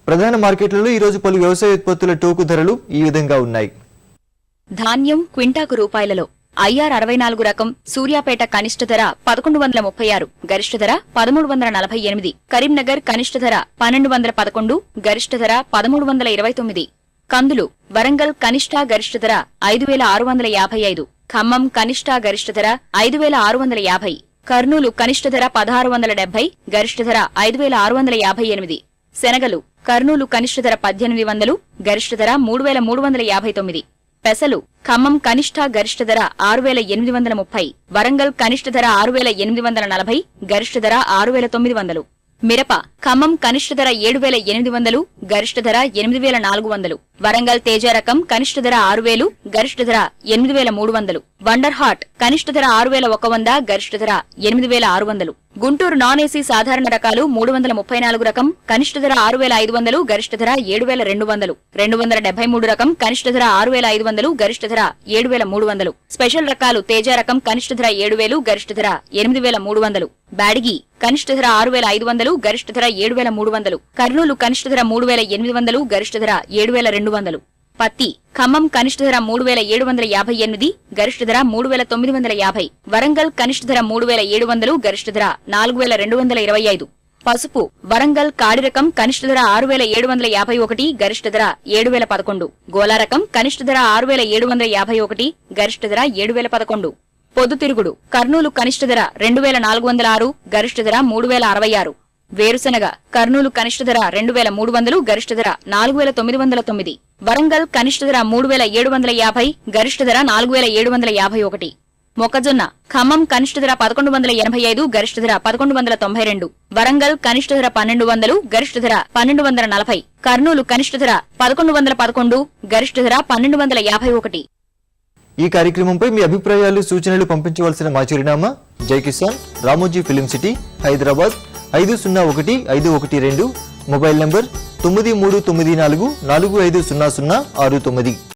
ప్రధాన మార్కెట్లలో ఈ రోజు పలు వ్యవసాయ ఉత్పత్తుల టోకు ధరలు ఈ విధంగా ఉన్నాయి. ధాన్యం క్వింటాకు రూపాయలలో IR 64 రకం సూర్యాపేట కనిష్ట ధర 1136, గరిష్ట ధర 1348. కరీంనగర్ కనిష్ట ధర 1211, గరిష్ట ధర 1329. కందులు వరంగల్ కనిష్ట గరిష్ట ధర 5655, ఖమ్మం కనిష్ట గరిష్ట ధర 5650. కర్నూలు కనిష్ట ధర 1670, గరిష్ట ధర 5658. శనగలు కర్నూలు కనిష్ట ధర 1800, గరిష్ట ధర 3359. పెసలు ఖమ్మం కనిష్ట గరిష్ట ధర 6830, వరంగల్ కనిష్ట ధర 6840, గరిష్ట ధర 6900. మిరప ఖమ్మం కనిష్ట ధర 7800, గరిష్ట ధర 8400. వరంగల్ తేజ రకం కనిష్ట ధర 6000, గరిష్ట ధర 8300. వండర్ హార్ట్ కనిష్ట ధర 6100, గరిష్ట ధర 8600. గుంటూరు నాన్ ఏసీ సాధారణ రకాలు 334 రకం కనిష్ట ధర 6500, గరిష్ట ధర 7200. 273 రకం కనిష్ట ధర 6500, గరిష్ట ధర 7300. స్పెషల్ రకాలు తేజ రకం కనిష్ట ధర 7000, గరిష్ట ధర 8300. బ్యాడిగి కనిష్ట ధర 6500, గరిష్ట ధర 7300. కర్నూలు కనిష్ట ధర 3800, గరిష్ట ధర 7200. పత్తి ఖమ్మం కనిష్ట ధర 3758, గరిష్ట ధర 3950. వరంగల్ కనిష్ట ధర 3700, గరిష్ట ధర 4225. పసుపు వరంగల్ కాడి రకం కనిష్ట ధర 6751, గరిష్ట ధర 7011. గోలా రకం కనిష్ట ధర 6751, గరిష్ట ధర 7011. పొద్దుతిరుగుడు కర్నూలు కనిష్ట ధర 2406, గరిష్ట ధర 3066. వేరుశనగ కర్నూలు కనిష్ట ధర 2300, గరిష్ట ధర 4909. వరంగల్ కనిష్ట ధర 3750, గరిష్ట ధర 4751. మొక్కజొన్న ఖమ్మం కనిష్ట ధర 1185, గరిష్ట ధర 1192. వరంగల్ కనిష్ట ధర 1200, గరిష్ట ధర 1240. కర్నూలు కనిష్ట ధర 1111, గరిష్ట ధర 1251. ఈ కార్యక్రమంపై మీ అభిప్రాయాలు సూచనలు పంపించవలసిన మా చిరునామా జై Kisan, Ramoji film city, Hyderabad 501512. Mobile number 9394450069.